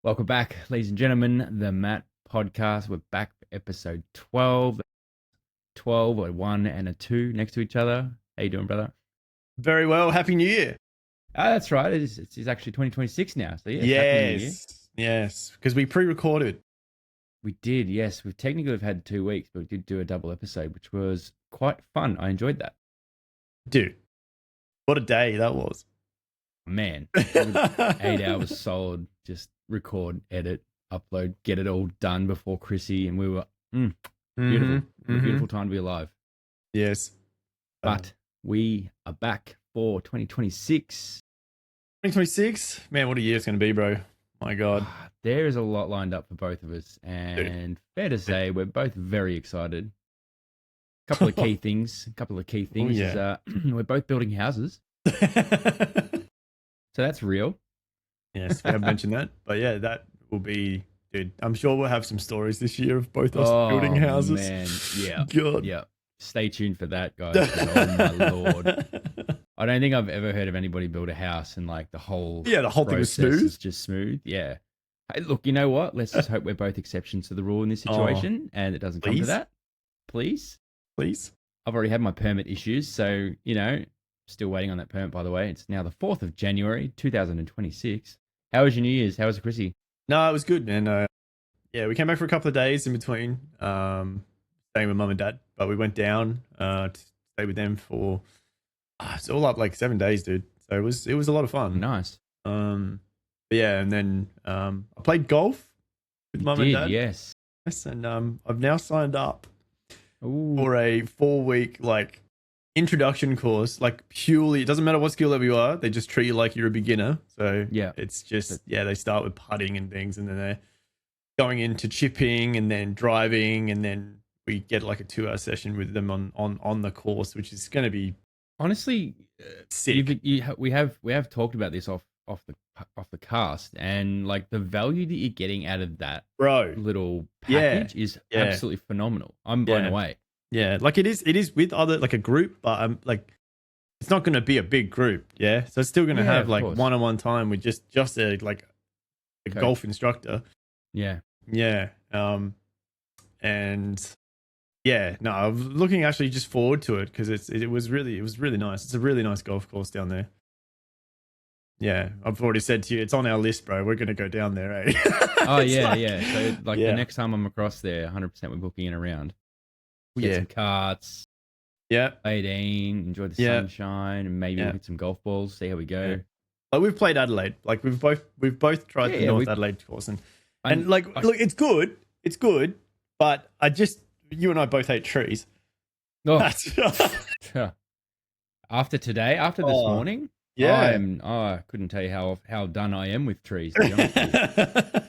Welcome back, ladies and gentlemen, the Matt podcast. We're back for episode 12. 12, a 1 and a 2 next to each other. How you doing, brother? Very well. Happy New Year. That's right. It's actually 2026 now. So, yes, Happy New Year. Yes, because we pre-recorded. We did, yes. We technically have had 2 weeks, but we did do a double episode, which was quite fun. I enjoyed that. Dude, what a day that was. Man, 8 hours solid. Just record, edit, upload, get it all done before Chrissy. And we were beautiful. Beautiful time to be alive. Yes. But we are back for 2026. 2026? Man, what a year it's going to be, bro. My God. There is a lot lined up for both of us. And fair to say, we're both very excited. A couple of key things. Is we're both building houses. So that's real. Yes, we have mentioned that. But yeah, that will be, dude, I'm sure we'll have some stories this year of both us building houses. Man, yeah. God. Yeah. Stay tuned for that, guys. Oh my Lord. I don't think I've ever heard of anybody build a house and like the whole thing was smooth. Is just smooth. Yeah. Hey, look, you know what? Let's just hope we're both exceptions to the rule in this situation and it doesn't come to that. Please. I've already had my permit issues, so, still waiting on that permit, by the way. It's now the 4th of January, 2026. How was your New Year's? How was it, Chrissy? No, it was good, man. Yeah, we came back for a couple of days in between, staying with mum and dad, but we went down to stay with them for it's all up like 7 days, dude. So it was a lot of fun. Nice. But yeah, and then I played golf with mum and dad. Yes, and I've now signed up for a 4-week like introduction course, like purely, it doesn't matter what skill level you are, they just treat you like you're a beginner. So yeah, it's just they start with putting and things, and then they're going into chipping and then driving, and then we get like a 2-hour session with them on the course, which is going to be honestly sick. We have talked about this off the cast, and like the value that you're getting out of that little package is absolutely phenomenal. I'm blown away. Yeah, like it is with other, like a group, but I'm like, it's not going to be a big group. Yeah, so it's still going to have like one-on-one time with just a golf instructor. Yeah. And yeah, no, I'm looking actually just forward to it because it was really nice. It's a really nice golf course down there. Yeah, I've already said to you, it's on our list, bro. We're going to go down there, eh? Oh yeah. So the next time I'm across there, 100% we're booking in around. Get some carts. Yeah. 18, enjoy the sunshine, and maybe look at some golf balls, see how we go. Yeah. Like we've played Adelaide. Like we've both tried the North Adelaide course, and look, it's good, but you and I both hate trees. Oh. After this morning, I couldn't tell you how done I am with trees, to be honest with you.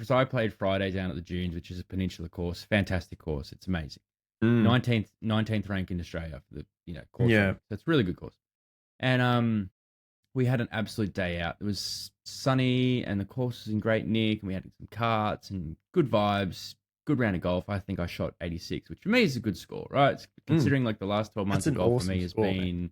So I played Friday down at the Dunes, which is a peninsula course. Fantastic course. It's amazing. 19th rank in Australia for the course. Yeah. So it's a really good course. And we had an absolute day out. It was sunny and the course was in great nick, and we had some carts and good vibes. Good round of golf. I think I shot 86, which for me is a good score, right? Considering like the last 12 months of golf for me has been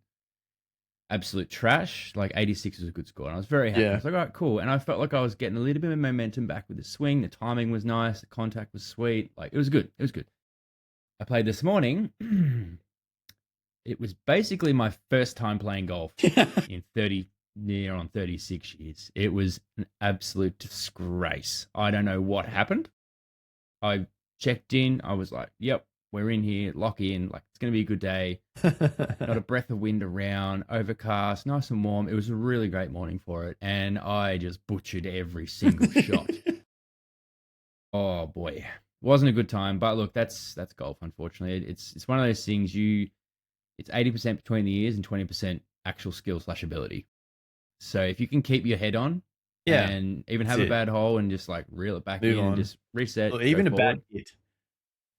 absolute trash. Like 86 was a good score, and I was very happy. I was like, all right, cool. And I felt like I was getting a little bit of momentum back with the swing. The timing was nice. The contact was sweet. Like it was good. I played this morning. It was basically my first time playing golf in 36 years. It was an absolute disgrace. I don't know what happened. I checked in. I was like, yep, we're in here, lock in. Like, it's going to be a good day. Not a breath of wind around, overcast, nice and warm. It was a really great morning for it. And I just butchered every single shot. Oh, boy. Wasn't a good time. But look, that's golf, unfortunately. It's one of those things it's 80% between the ears and 20% actual skill / ability. So if you can keep your head on, and even have a bad hole and just like reel it back in and just reset. Or even a bad hit.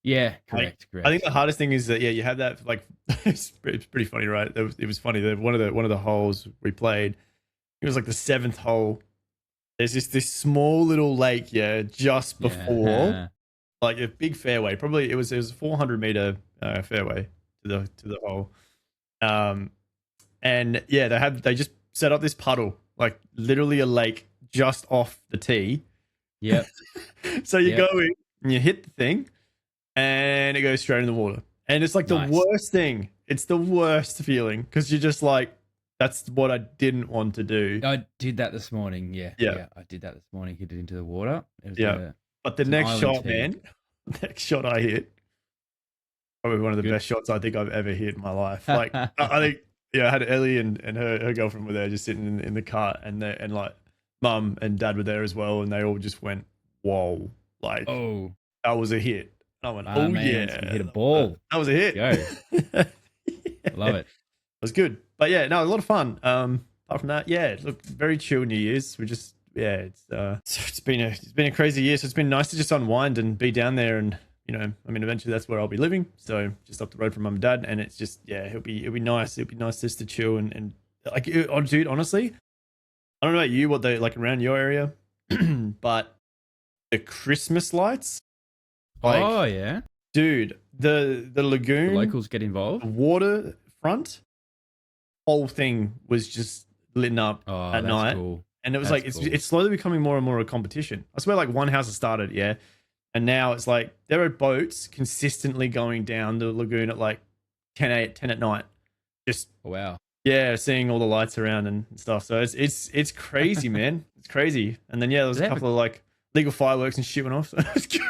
Yeah, correct. I think the hardest thing is that you have that like it's pretty funny, right? It was funny that one of the holes we played, it was like the 7th hole. There's this small little lake, just before like a big fairway. Probably it was a 400-meter fairway to the hole. And they just set up this puddle, like literally a lake just off the tee. Yep. So you go in and you hit the thing and it goes straight in the water. And it's like the worst thing. It's the worst feeling because you're just like, that's what I didn't want to do. I did that this morning. Yeah. I did that this morning. Hit it into the water. But the next shot, man, next shot I hit, probably one of the best shots I think I've ever hit in my life. Like, I think, I had Ellie and her girlfriend were there just sitting in the car, and like mum and dad were there as well, and they all just went, whoa, like, that was a hit. I went, man, you hit a ball. That was a hit. Go. Love it. It was good. But a lot of fun. Apart from that, look, very chill New Year's. We just, it's been a crazy year. So it's been nice to just unwind and be down there. And, eventually that's where I'll be living. So just up the road from mum and dad. And it's just, it'll be nice. It'll be nice just to chill and like, dude, honestly, I don't know about you, what they like around your area, but the Christmas lights. Like, dude, the lagoon, the locals get involved. The waterfront, whole thing was just lit up at night, cool. And it was it's slowly becoming more and more a competition. I swear, like one house has started, and now it's like there are boats consistently going down the lagoon at like 10 at night. Just seeing all the lights around and stuff. So it's crazy, man. It's crazy. And then there was a couple of like legal fireworks and shit went off. So it was good.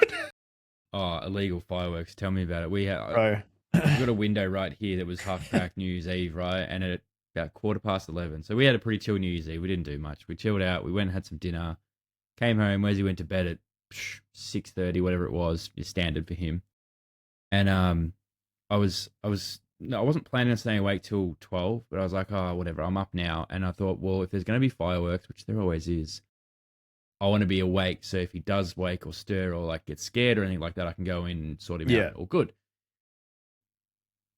Oh, illegal fireworks. Tell me about it. We've got a window right here that was half cracked New Year's Eve, right? And at about 11:15. So we had a pretty chill New Year's Eve. We didn't do much. We chilled out. We went and had some dinner. Came home. Wesley went to bed at 6:30, whatever it was. Just standard for him. And I wasn't planning on staying awake till 12, but I was like, oh, whatever. I'm up now. And I thought, well, if there's going to be fireworks, which there always is, I want to be awake, so if he does wake or stir or like get scared or anything like that, I can go in and sort him out. All good.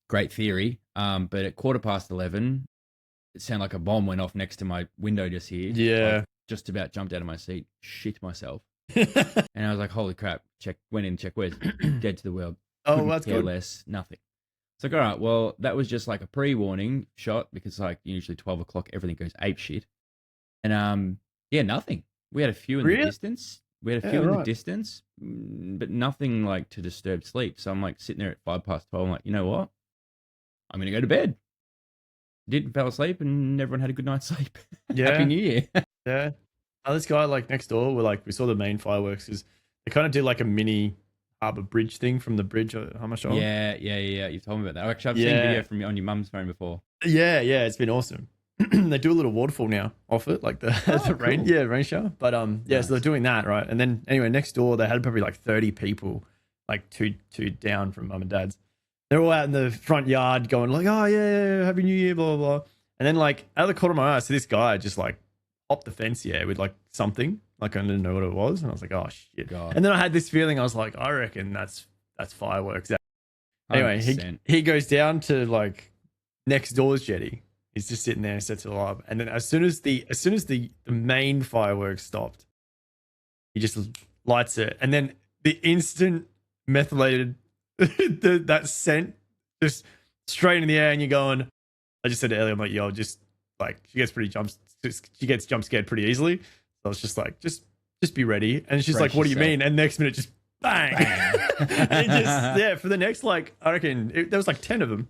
Great theory. But at 11:15, it sounded like a bomb went off next to my window just here. Yeah. I just about jumped out of my seat, shit myself. And I was like, holy crap, went in, check where's dead to the world. Oh, that's good. Less, nothing. It's like, all right, well, that was just like a pre-warning shot because like usually 12 o'clock, everything goes ape shit. And nothing. We had a few in the distance. But nothing like to disturb sleep. So I'm like sitting there at 12:05. I'm like, you know what? I'm going to go to bed. Didn't fall asleep and everyone had a good night's sleep. Happy New Year. Yeah. This guy like next door, we saw the main fireworks because they kind of did like a mini Harbour Bridge thing from the bridge. How much? Yeah. You've told me about that. Actually, I've seen video from on your mum's phone before. Yeah. It's been awesome. They do a little waterfall now off it, like the rain, cool. Rain shower. But nice. So they're doing that, right? And then anyway, next door they had probably like 30 people, like two down from mum and dad's. They're all out in the front yard going like, oh yeah, happy New Year, blah blah blah. And then like out of the corner of my eye, so this guy just like hopped the fence with like something, like I didn't know what it was, and I was like, oh shit. God. And then I had this feeling, I was like, I reckon that's fireworks. Anyway, he goes down to like next door's jetty. He's just sitting there and sets it all up. And then as soon as the main fireworks stopped, he just lights it. And then the instant methylated that scent just straight in the air, and you're going, I just said to Ellie, I'm like, yo, just like she gets jump scared pretty easily. So I was just like, just be ready. And she's like, what do you mean? And next minute just bang. And for the next like I reckon there was like 10 of them.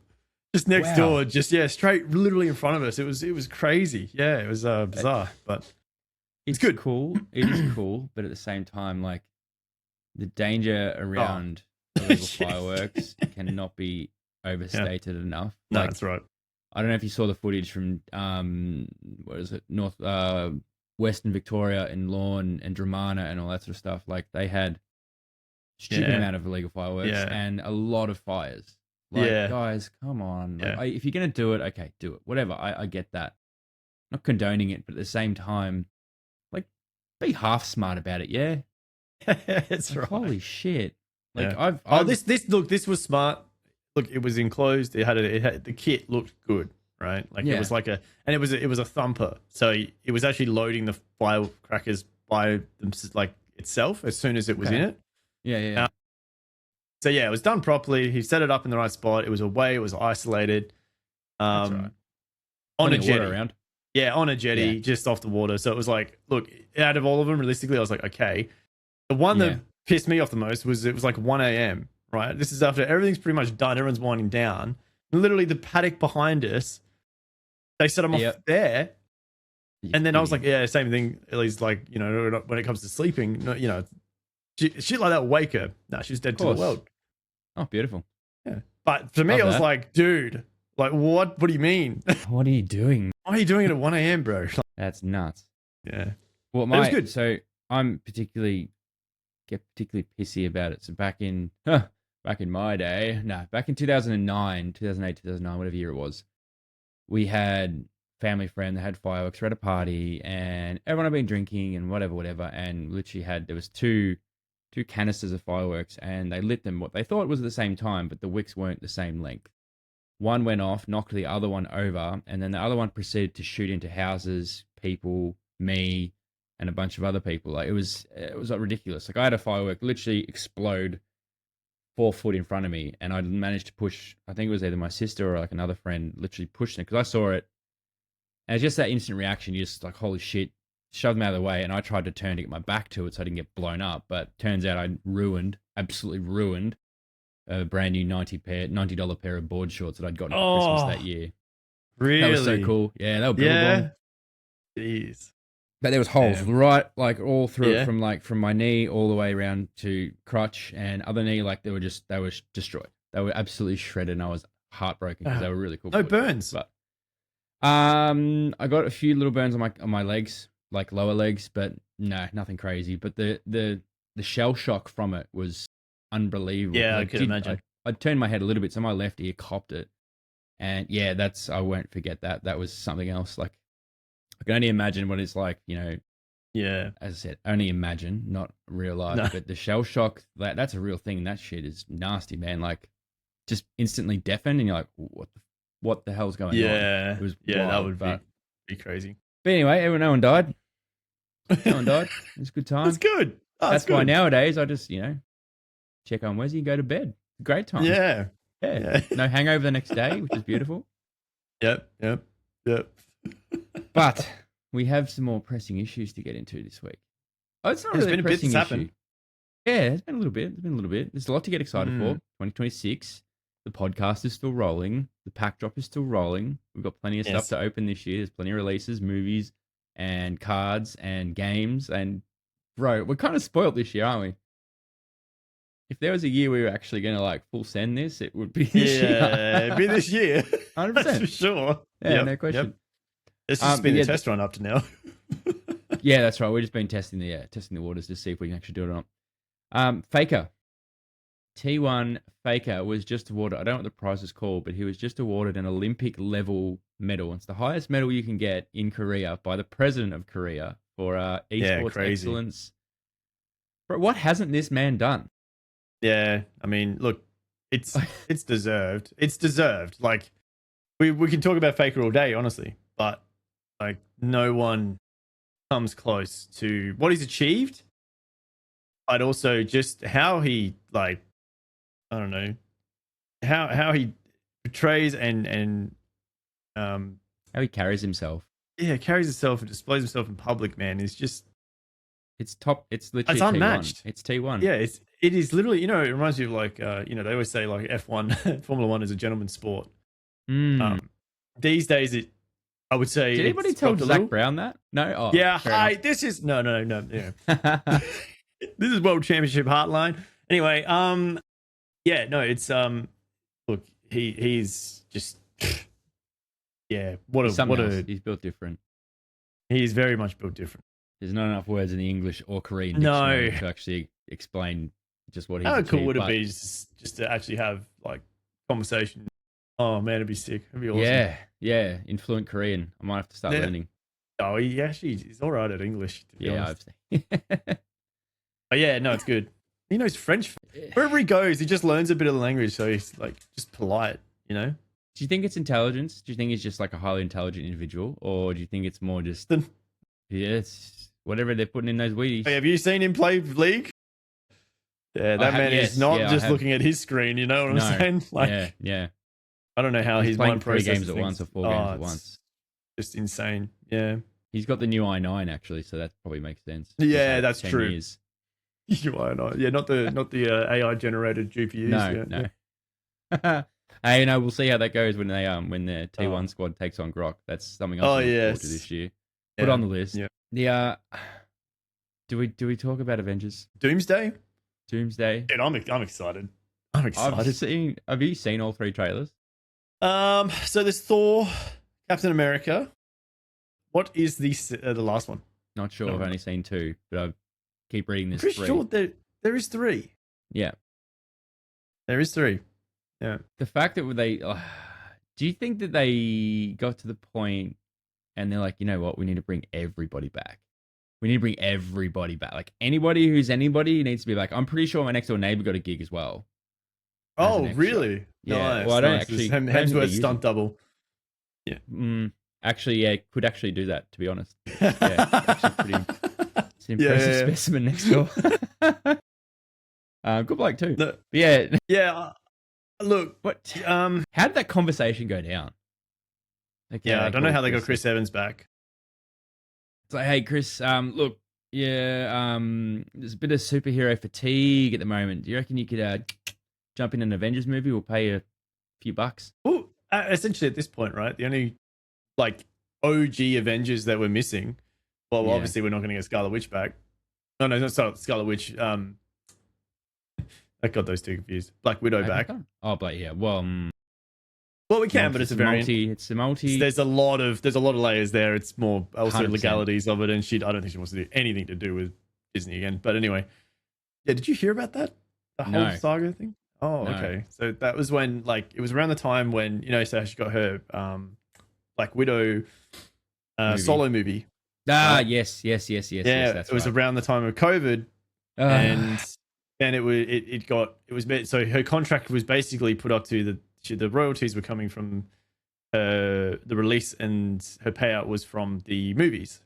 Just next door, just straight, literally in front of us. It was crazy. Yeah, it was bizarre, but it's good. Cool. It is cool, but at the same time, like the danger around illegal fireworks cannot be overstated enough. No, like, that's right. I don't know if you saw the footage from Western Victoria and Lorne and Dramana and all that sort of stuff. Like they had stupid amount of illegal fireworks and a lot of fires. Like, guys, come on. Like, if you're going to do it, okay, do it. Whatever. I get that. Not condoning it, but at the same time, like, be half smart about it, yeah? It's like, right. Holy shit. Like, this was smart. Look, it was enclosed. It had the kit looked good, right? Like, it was like it was a thumper. So it was actually loading the firecrackers by them, like, itself as soon as it was in it. Yeah. So it was done properly. He set it up in the right spot. It was away. It was isolated. That's right. On a jetty. Around. Yeah, on a jetty, just off the water. So it was like, look, out of all of them, realistically, I was like, okay. The one that pissed me off the most was it was like 1 a.m., right? This is after everything's pretty much done. Everyone's winding down. Literally, the paddock behind us, they set them off there. And then I was like, yeah, same thing. At least, like, you know, when it comes to sleeping, you know, shit like that will wake her. No, she's dead to the world. Oh, beautiful. Yeah. But for me, I was like, dude, like, what do you mean? What are you doing? Why are you doing it at 1 a.m., bro? That's nuts. Yeah. Well, it was good. So I'm particularly pissy about it. So back in my day, back in 2008, 2009, whatever year it was, we had family friend that had fireworks. We're at a party, and everyone had been drinking and whatever, and literally there was two canisters of fireworks, and they lit them what they thought was at the same time, but the wicks weren't the same length. One went off, knocked the other one over, and then the other one proceeded to shoot into houses, people, me, and a bunch of other people. Like it was like ridiculous. Like I had a firework literally explode 4 foot in front of me, and I managed to push. I think it was either my sister or like another friend, literally pushing it because I saw it. And it's just that instant reaction. You just like, holy shit, shoved them out of the way, and I tried to turn to get my back to it so I didn't get blown up. But turns out I absolutely ruined a brand new $90 pair of board shorts that I'd gotten for Christmas that year. Really? That was so cool. Yeah, they were beautiful. Jeez. But there was holes right, like all through it, from my knee all the way around to crotch and other knee. Like they were destroyed. They were absolutely shredded, and I was heartbroken because they were really cool. No burns. But I got a few little burns on my legs, like lower legs, but no, nothing crazy. But the shell shock from it was unbelievable. Yeah, I could imagine. I turned my head a little bit, so my left ear copped it, and I won't forget that. That was something else. Like I can only imagine what it's like, you know. Yeah. As I said, only imagine, not real life. No. But the shell shock, that's a real thing. That shit is nasty, man. Like just instantly deafened, and you're like, what the hell's going on? Yeah. It was wild, that would be crazy. But anyway, no one died. No one died. It was a good time. That's good. That's why nowadays I just, you know, check on Wesy and go to bed. Great time. Yeah. No hangover the next day, which is beautiful. Yep. But we have some more pressing issues to get into this week. Oh, it's not really a pressing issue. Yeah, it's been a little bit. There's a lot to get excited for. 2026. The podcast is still rolling. The pack drop is still rolling. We've got plenty of stuff to open this year. There's plenty of releases, movies, and cards, and games. And, bro, we're kind of spoiled this year, aren't we? If there was a year we were actually going to, like, full send this, it would be this year. Yeah, it'd be this year. 100%. That's for sure. Yeah, no question. Yep. It's just been the test run up to now. Yeah, that's right. We've just been testing the waters to see if we can actually do it or not. Faker. T1 Faker was just awarded, I don't know what the prize is called, but he was just awarded an Olympic level medal. It's the highest medal you can get in Korea by the president of Korea for esports excellence. But what hasn't this man done? Yeah, I mean, look, it's deserved. It's deserved. Like we can talk about Faker all day, honestly, but like no one comes close to what he's achieved. But also just how he, like, I don't know, how he portrays and how he carries himself. Yeah, carries himself and displays himself in public, man, is just it's top. It's literally it's unmatched. T1. It's T1. Yeah, it is literally, you know, it reminds me of like you know, they always say like F1 Formula 1 is a gentleman's sport. These days I would say. Did anybody tell Zach Brown that? No. Oh, yeah. Hi. This is no. Yeah. This is World Championship Heartline. Anyway, yeah, no, it's look, he's just yeah, he's built different. He's very much built different. There's not enough words in the English or Korean dictionary to actually explain just what he's achieved. How cool would it be just to actually have like conversation? Oh man, it'd be sick. It'd be awesome. Yeah, in fluent Korean. I might have to start learning. Oh, he's all right at English, to be honest. I've But yeah, no, it's good. He knows French. Wherever he goes, he just learns a bit of the language, so he's like just polite, you know? Do you think it's intelligence? Do you think he's just like a highly intelligent individual? Or do you think it's more just it's whatever they're putting in those Wheaties? Hey, have you seen him play League? Yeah, that man is not just looking at his screen, you know what I'm saying? Like, yeah. I don't know how he's playing 3 games at once or 4 games at once. Just insane. Yeah. He's got the new i9 actually, so that probably makes sense. Yeah, that's 10 true. Years. UI9. Yeah, not the AI generated GPUs. No. Hey, we'll see how that goes when their T1 squad takes on Grok. That's something else to look forward to this year. Put on the list. Yeah. Do we talk about Avengers? Doomsday? Dude, I'm excited. I'm excited. Have you seen all 3 trailers? So there's Thor, Captain America. What is the last one? Not sure. I've only seen 2, but I keep reading this. Pretty 3. sure there is 3. Yeah, there is 3. Yeah. The fact that they, do you think that they got to the point and they're like, you know what, we need to bring everybody back. We need to bring everybody back. Like anybody who's anybody needs to be back. I'm pretty sure my next door neighbor got a gig as well. Oh, really? Yeah. Nice, well, I don't actually. Hemsworth stunt double. Yeah. Actually, yeah, could actually do that. To be honest. Yeah. Actually, pretty. It's an impressive specimen next door. Good bloke too. No, but yeah. Yeah. Look, what? How did that conversation go down? Like, I don't know how they got Chris Evans back. It's like, hey, Chris, look, there's a bit of superhero fatigue at the moment. Do you reckon you could jump in an Avengers movie? We'll pay you a few bucks. Well, essentially at this point, right? The only like OG Avengers that we're missing. Well, obviously we're not going to get Scarlet Witch back. No, not Scarlet Witch. I got those two confused. Black Widow back. Oh, but yeah, well, we can, but it's a variant. It's a multi. There's a lot of layers there. It's more also 100%. Legalities of it, and I don't think she wants to do anything to do with Disney again. But anyway, yeah. Did you hear about that? The whole saga thing. Oh, no. Okay. So that was when, like, it was around the time when so she got her Black Widow solo movie. Right? Yes. Yeah, that's it was around the time of COVID, and it was so her contract was basically put up to the royalties were coming from the release, and her payout was from the movies.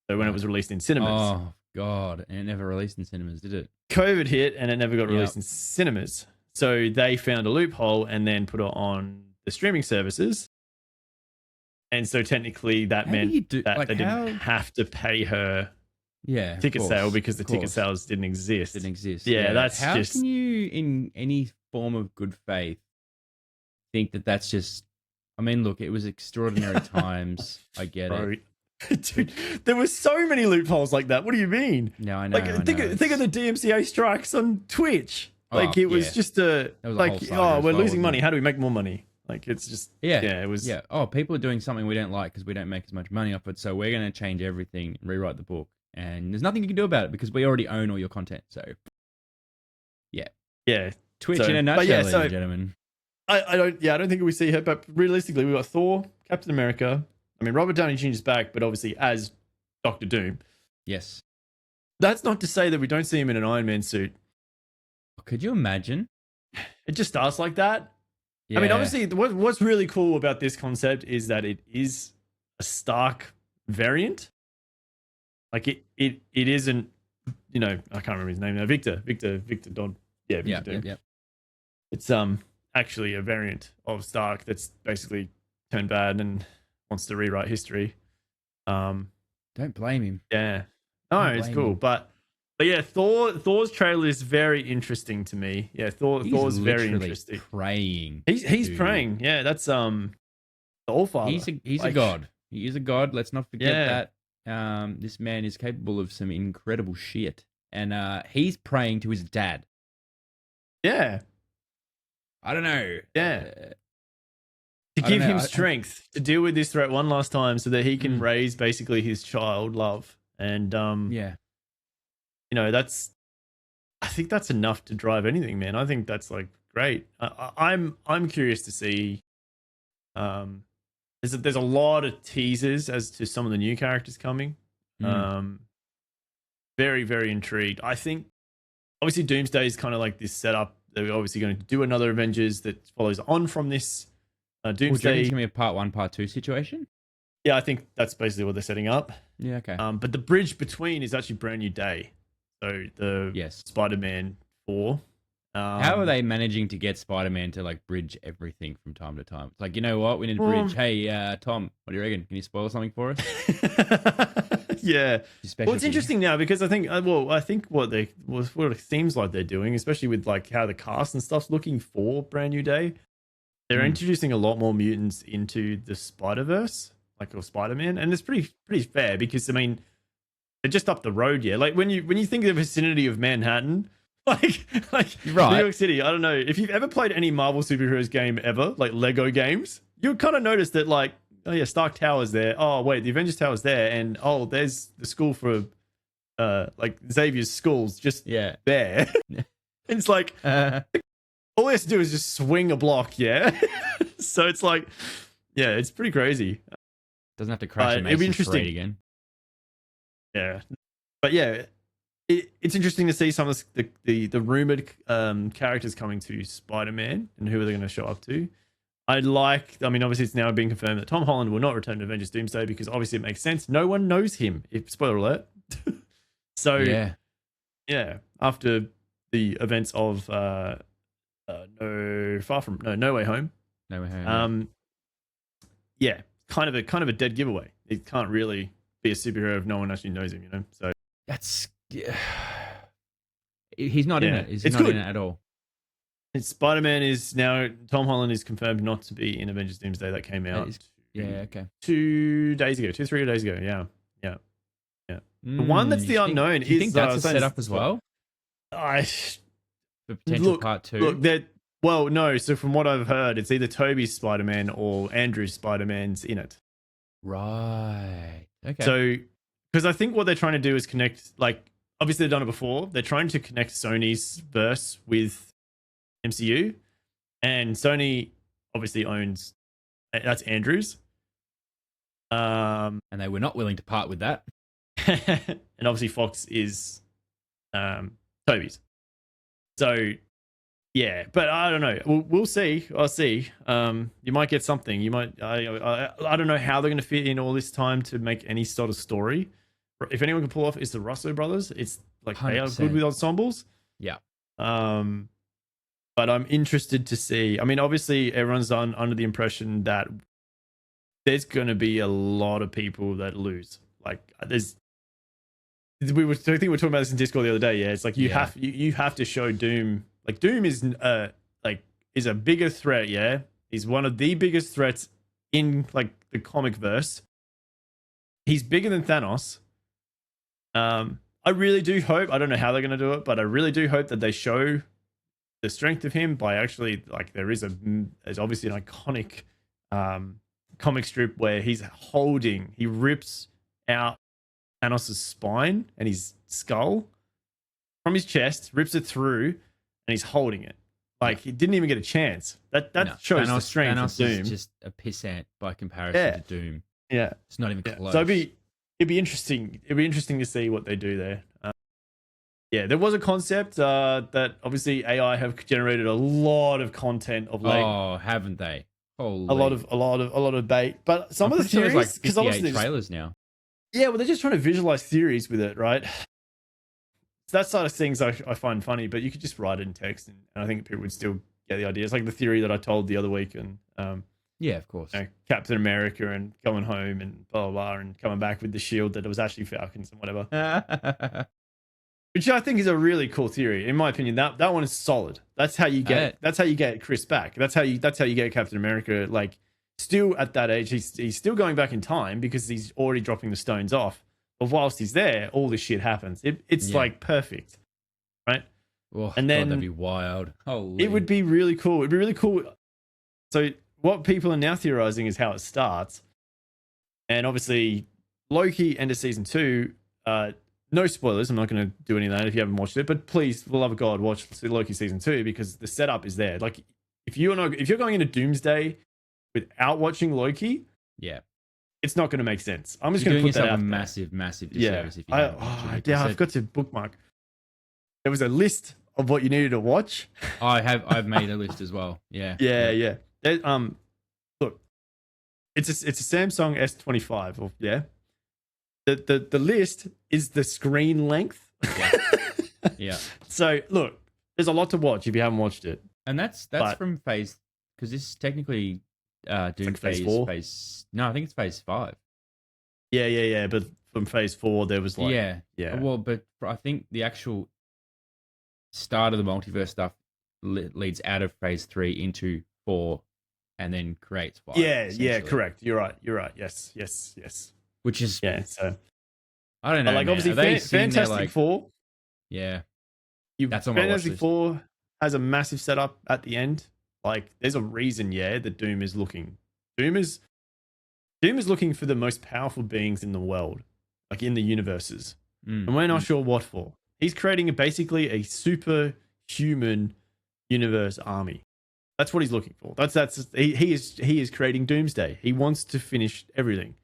So when it was released in cinemas. Oh God, and it never released in cinemas, did it? COVID hit, and it never got released in cinemas. So they found a loophole and then put it on the streaming services. And so technically that meant that they didn't have to pay her ticket sale because the ticket sales didn't exist. Yeah, that's how can you, in any form of good faith, think that that's just? I mean, look, it was extraordinary times. I get it. Dude, there were so many loopholes like that. What do you mean? No, I know. Like, think of the DMCA strikes on Twitch. Like, it was just we're losing money. How do we make more money? Like, it's just it was people are doing something we don't like because we don't make as much money off it, so we're going to change everything and rewrite the book, and there's nothing you can do about it because we already own all your content. So Twitch in a nutshell, ladies and gentlemen. I don't think we see her, but realistically we've got Thor, Captain America. I mean, Robert Downey Jr. is back, but obviously as Doctor Doom. Yes. That's not to say that we don't see him in an Iron Man suit. Could you imagine? It just starts like that. Yeah. I mean, obviously, what's really cool about this concept is that it is a Stark variant. Like, it isn't, I can't remember his name now. Victor Dodd. Yeah, Victor Doom. Yep. It's actually a variant of Stark that's basically turned bad and wants to rewrite history. Don't blame him. Yeah. No, it's cool. But yeah, Thor's trailer is very interesting to me. Yeah, Thor's very interesting. Praying. He's praying. Yeah, that's the All-Father. He's a god. He is a god. Let's not forget that. This man is capable of some incredible shit. And he's praying to his dad. Yeah. I don't know. Yeah. To give him strength to deal with this threat one last time so that he can raise basically his child love. And I think that's enough to drive anything, man. I think that's like great. I'm curious to see. There's a lot of teasers as to some of the new characters coming. Very, very intrigued. I think obviously Doomsday is kind of like this setup. They're obviously going to do another Avengers that follows on from this. Doomsday. Well, do you think it's going to be a part 1, part 2 situation? Yeah, I think that's basically what they're setting up. Yeah, okay. But the bridge between is actually Brand New Day. So the Spider-Man 4 How are they managing to get Spider-Man to like bridge everything from time to time? It's like, you know what? We need a bridge. Hey, Tom, what do you reckon? Can you spoil something for us? Yeah. Well, it's interesting now because I think what it seems like they're doing, especially with like how the cast and stuff's looking for Brand New Day, they're introducing a lot more mutants into the Spider-Verse, like, or Spider-Man, and it's pretty fair because I mean they're just up the road. Yeah, like when you think of the vicinity of Manhattan. Like right. New York City. I don't know if you've ever played any Marvel superheroes game ever, like Lego games. You'll kind of notice that, like, oh yeah, Stark Tower's there. Oh wait, the Avengers Tower's there, and oh, there's the school for, like Xavier's school's just there. It's like all he has to do is just swing a block. Yeah, so it's like, yeah, it's pretty crazy. Doesn't have to crash. It'd be interesting again. Yeah, but yeah. It's interesting to see some of the rumored characters coming to Spider-Man and who are they going to show up to. I mean, obviously it's now being confirmed that Tom Holland will not return to Avengers Doomsday because obviously it makes sense. No one knows him. Spoiler alert. So yeah, after the events of No Way Home. Yeah, kind of a dead giveaway. It can't really be a superhero if no one actually knows him, you know. So that's. Yeah. He's not in it. He's not in it at all. Spider-Man is now, Tom Holland is confirmed not to be in Avengers Doomsday. That came out 3 days ago. Yeah. The one that's the unknown do you think that's a setup as well? For potential part 2. Look, well, no. So from what I've heard, it's either Toby's Spider-Man or Andrew's Spider-Man's in it. Right. Okay. So, because I think what they're trying to do is connect, like, obviously they've done it before. They're trying to connect Sony's verse with MCU, and Sony obviously owns, that's Andrew's. And they were not willing to part with that. And obviously Fox is Toby's. So yeah, but I don't know. We'll see. I'll see. You might get something. You might. I don't know how they're going to fit in all this time to make any sort of story. If anyone can pull off, it's the Russo brothers. It's like 100%. They are good with ensembles. Yeah. But I'm interested to see. I mean, obviously, everyone's under the impression that there's going to be a lot of people that lose. Like, I think we were talking about this in Discord the other day. Yeah, it's like you have to show Doom. Like, Doom is a bigger threat. Yeah, he's one of the biggest threats in like the comic verse. He's bigger than Thanos. I really do hope, I don't know how they're going to do it, but I really do hope that they show the strength of him by actually, like, there's obviously an iconic comic strip where he rips out Thanos' spine and his skull from his chest, rips it through, and he's holding it. Like, he didn't even get a chance. That shows the strength of Doom. Thanos is just a pissant by comparison to Doom. Yeah. It's not even close. So it'd be interesting. It'd be interesting to see what they do there. There was a concept that obviously AI have generated a lot of content of late. Oh, haven't they? Holy. A lot of bait. But some of the theories, because obviously trailers now. Yeah, well, they're just trying to visualize theories with it, right? So that side of things I find funny, but you could just write it in text, and I think people would still get the idea. It's like the theory that I told the other week, and yeah, of course, Captain America and going home and blah blah blah, and coming back with the shield that it was actually Falcons and whatever. Which I think is a really cool theory, in my opinion. That one is solid. That's how you get Chris back. That's how you get Captain America. Like, still at that age, he's still going back in time because he's already dropping the stones off. But whilst he's there, all this shit happens. It's like perfect, right? Oh, and then God, that'd be wild. Holy. It would be really cool. It'd be really cool. So what people are now theorizing is how it starts, and obviously Loki end of season 2. No spoilers. I'm not going to do any of that if you haven't watched it. But please, for the love of God, watch Loki season 2 because the setup is there. Like, if you're going into Doomsday without watching Loki, it's not going to make sense. I'm just going to put that out. A massive disservice if you I've got to bookmark. There was a list of what you needed to watch. I've made a list as well. Yeah. Yeah. Look, it's a Samsung S25. The list is the screen length. Yeah. So look, there's a lot to watch if you haven't watched it. And that's from phase, because this is technically Doom like phase 4. No, I think it's phase 5. Yeah. But from phase 4, there was like yeah. Well, but I think the actual start of the multiverse stuff leads out of phase 3 into 4, and then creates 5. Yeah, correct. You're right. Yes. Which is So I don't know. Like, man. obviously, Fantastic Four. Yeah, that's on my Fantastic Four has a massive setup at the end. Like, there's a reason, that Doom is looking. Doom is looking for the most powerful beings in the world, like in the universes, and we're not sure what for. He's creating basically a superhuman universe army. That's what he's looking for. He is creating Doomsday. He wants to finish everything.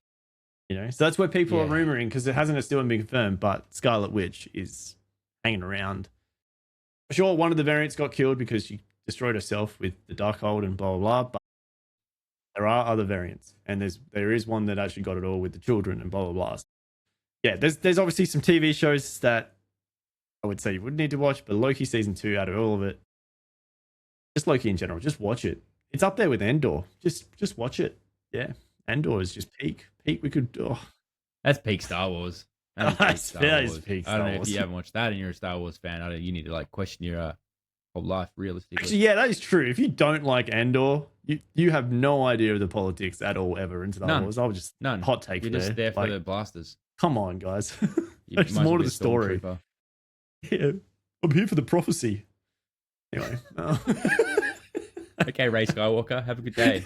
So that's where people are rumoring, because it hasn't still been confirmed, but Scarlet Witch is hanging around. Sure, one of the variants got killed because she destroyed herself with the Darkhold and blah, blah, blah, but there are other variants, and there is one that actually got it all with the children and blah, blah, blah. Yeah, there's obviously some TV shows that I would say you wouldn't need to watch, but Loki season 2 out of all of it, just Loki in general, just watch it. It's up there with Endor. Just watch it. Yeah. Andor is just peak. We could. That's peak Star Wars. That is peak Star Wars. I don't know if you haven't watched that and you're a Star Wars fan. You need to question your whole life realistically. Actually, yeah, that is true. If you don't like Andor, you have no idea of the politics at all ever in Star Wars. I'll just hot take. You're just there for the blasters. Come on, guys. There's more to the story. Yeah, I'm here for the prophecy. Anyway. Okay, Ray Skywalker, have a good day.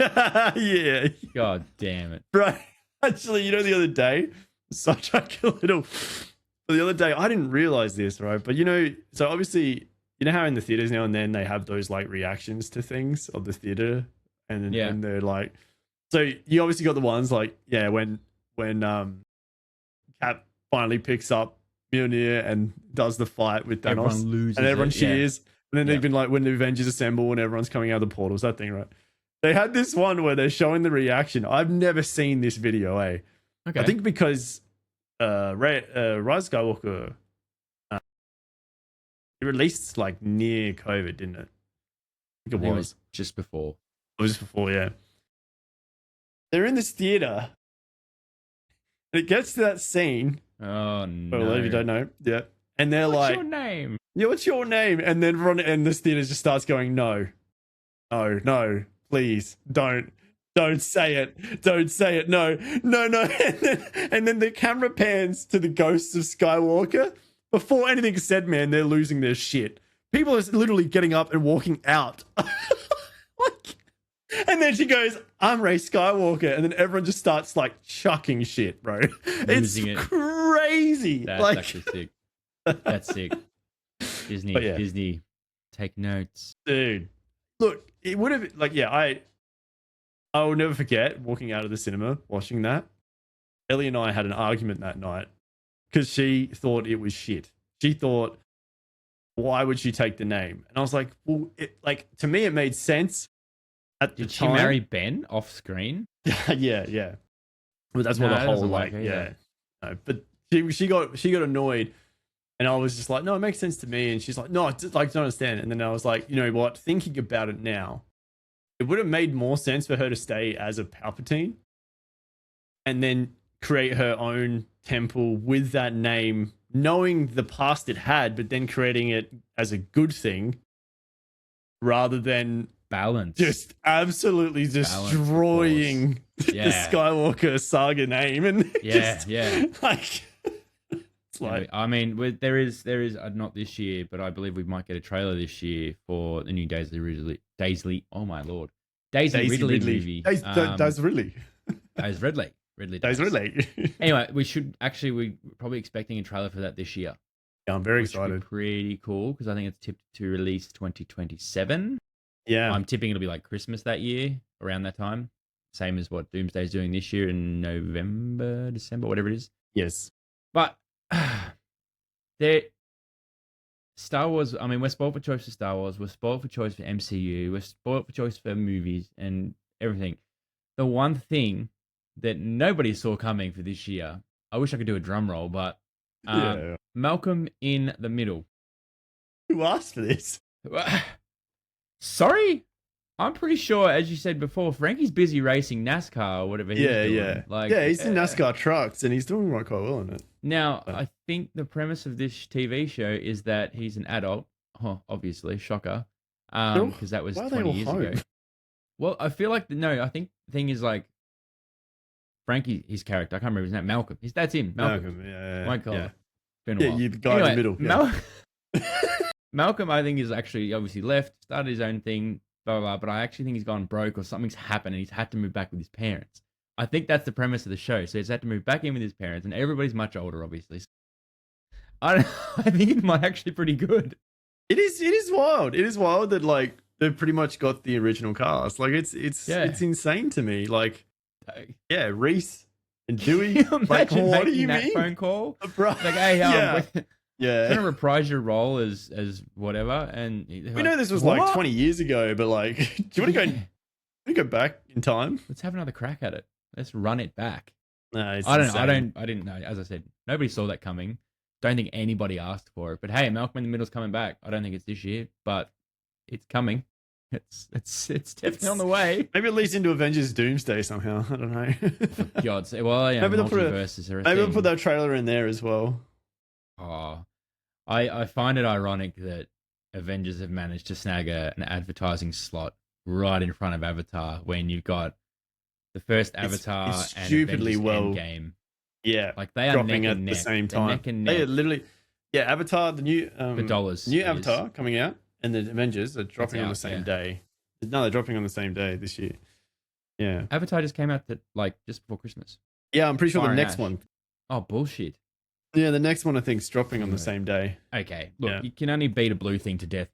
Yeah. God damn it. Right. Actually, the other day, sidetrack a little. The other day, I didn't realize this, right? But so obviously, how in the theaters now and then they have those like reactions to things of the theater, and they're like, so you obviously got the ones like, when Cap finally picks up Mjolnir and does the fight with Thanos, everyone loses and everyone cheers. Yeah. And then they've been like, when the Avengers assemble and everyone's coming out of the portals, that thing, right? They had this one where they're showing the reaction. I've never seen this video, Okay. I think because Rise Skywalker, it released like near COVID, didn't it? I think it was just before. It was just before, yeah. They're in this theater, and it gets to that scene. Oh no! Well, if you don't know, yeah. And they're what's your name? Yeah, what's your name? And then this theater just starts going, no, please, don't say it. Don't say it. No. And then the camera pans to the ghosts of Skywalker. Before anything's said, man, they're losing their shit. People are literally getting up and walking out. And then she goes, I'm Rey Skywalker. And then everyone just starts like chucking shit, bro. It's crazy. That's actually sick. That's sick. Disney, take notes, dude. Look, it would have I will never forget walking out of the cinema watching that. Ellie and I had an argument that night because she thought it was shit. She thought, why would she take the name? And I was like, well, to me it made sense. Did she marry Ben off screen? yeah. But that's what the whole No, but she got annoyed. And I was just like, no, it makes sense to me. And she's like, no, I just don't understand. And then I was like, you know what? Thinking about it now, it would have made more sense for her to stay as a Palpatine and then create her own temple with that name, knowing the past it had, but then creating it as a good thing rather than balance. Just absolutely destroying the Skywalker saga name. And like... I mean, there is not this year, but I believe we might get a trailer this year for the new Daisy Ridley. Oh my lord, Daisy Ridley movie. Daisy Ridley. Daisy Ridley. Anyway, we're probably expecting a trailer for that this year. Yeah, I'm very excited. Pretty cool because I think it's tipped to release 2027. Yeah, I'm tipping it'll be like Christmas that year, around that time. Same as what Doomsday's doing this year in November, December, whatever it is. Yes, but. Star Wars, I mean, we're spoiled for choice for Star Wars, we're spoiled for choice for MCU, we're spoiled for choice for movies and everything. The one thing that nobody saw coming for this year, I wish I could do a drum roll, but Malcolm in the Middle. Who asked for this? Sorry? I'm pretty sure, as you said before, Frankie's busy racing NASCAR or whatever he's doing. Yeah. Like, yeah, he's in NASCAR trucks and he's doing quite well in it. Now, I think the premise of this TV show is that he's an adult. Oh, obviously, shocker. Because that was 20 years ago. Well, I feel like, I think the thing is like, Frankie, his character, I can't remember his name, Malcolm. That's him, Malcolm. Yeah. White collar. Yeah. Been a while. You guy in the middle. Malcolm, I think, is actually obviously left, started his own thing, blah, blah, blah, but I actually think he's gone broke or something's happened and he's had to move back with his parents. I think that's the premise of the show. So he's had to move back in with his parents, and everybody's much older, obviously. I think it might actually be pretty good. It is wild. It is wild that like they've pretty much got the original cast. Like it's insane to me. Like Reese and Dewey. Like what do you mean? Phone call, like hey, trying to reprise your role as whatever. And we know this was like 20 years ago, but like, do you want to go back in time? Let's have another crack at it. Let's run it back. No, I didn't know. As I said, nobody saw that coming. Don't think anybody asked for it. But hey, Malcolm in the Middle's coming back. I don't think it's this year, but it's coming. It's definitely on the way. Maybe at least into Avengers Doomsday somehow. I don't know. For God's sake. Well, yeah, maybe they'll put that trailer in there as well. Oh, I find it ironic that Avengers have managed to snag an advertising slot right in front of Avatar when you've got the first Avatar it's stupidly and Avengers Endgame. Yeah, like they are dropping at the same time. Neck and neck. They are literally, Avatar, the new the dollars, new Avatar coming out, and the Avengers are dropping on the same day. No, they're dropping on the same day this year. Yeah, Avatar just came out just before Christmas. Yeah, I'm pretty sure the next one. Oh bullshit. Yeah, the next one I think is dropping on the same day. Okay, look, you can only beat a blue thing to death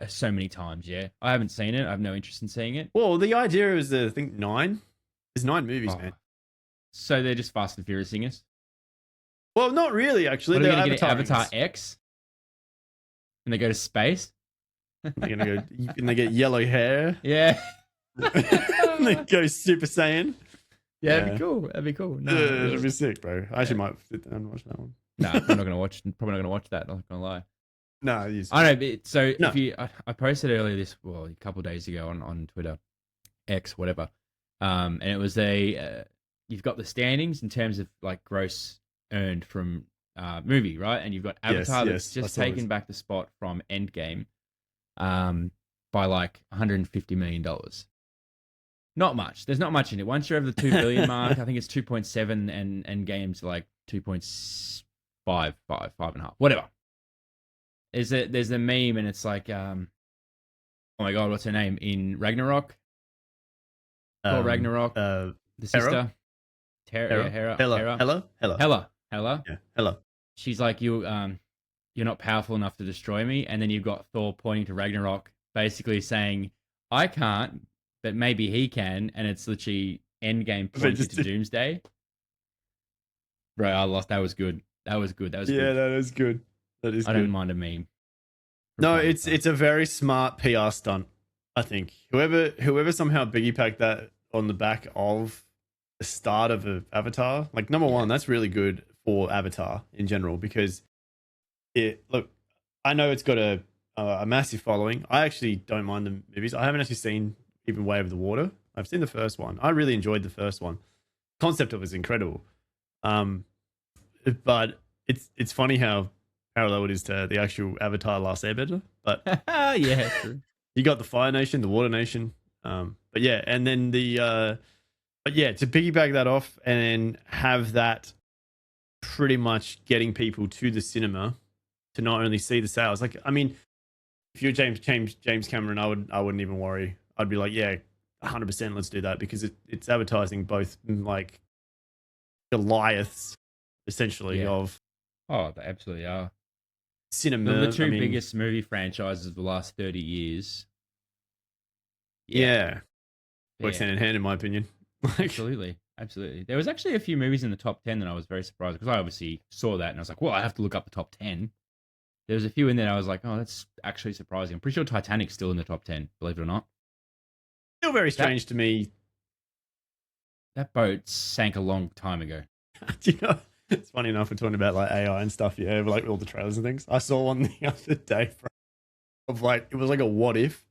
so many times. Yeah, I haven't seen it. I have no interest in seeing it. Well, the idea is I think 9. There's 9 movies, man. So they're just Fast and Furious us? Well, not really, actually. They're going to get Avatar X? And they go to space? They're going to go, and they get yellow hair. Yeah. And they go Super Saiyan. Yeah, that'd be cool. That'd be cool. No, it'd be sick, bro. I actually might sit down and watch that one. No, I'm not going to probably not going to watch that. I'm not going to lie. No, I know. So if I posted earlier a couple of days ago on Twitter, X, whatever. And it was you've got the standings in terms of like gross earned from movie, right? And you've got Avatar that's just taken back the spot from Endgame by like $150 million. Not much. There's not much in it. Once you're over the 2 billion mark, I think it's 2.7 and Endgame's like 2.5, 5.5, whatever. There's a meme and it's like, oh my God, what's her name? In Ragnarok? Ragnarok, the sister, Hera. Hela. Yeah, Hela. She's like, you're not powerful enough to destroy me, and then you've got Thor pointing to Ragnarok, basically saying, I can't, but maybe he can, and it's literally Endgame pointing to Doomsday. Bro, I lost. That was good. That was good. That is good. I don't mind a meme. No, it's a very smart PR stunt. I think whoever somehow piggybacked that on the back of the start of Avatar, like number one, that's really good for Avatar in general because I know it's got a massive following. I actually don't mind the movies. I haven't actually seen even Way Over the Water. I've seen the first one. I really enjoyed the first one. The concept of it was incredible. But it's funny how parallel it is to the actual Avatar Last Airbender. But yeah, true. You got the Fire Nation, the Water Nation, but yeah, and then to piggyback that off and have that pretty much getting people to the cinema to not only see the sales. Like, I mean, if you're James Cameron, I wouldn't even worry. I'd be like, yeah, 100%, let's do that because it's advertising both like Goliaths essentially of. Oh, they absolutely are. Cinema. The two biggest movie franchises of the last 30 years. Yeah. Works hand in hand, in my opinion. Absolutely. There was actually a few movies in the top 10 that I was very surprised because I obviously saw that and I was like, well, I have to look up the top 10. There was a few in there I was like, oh, that's actually surprising. I'm pretty sure Titanic's still in the top 10, believe it or not. Still very strange to me. That boat sank a long time ago. Do you know? It's funny enough we're talking about like AI and stuff, like all the trailers and things. I saw one the other day of like it was like a what if,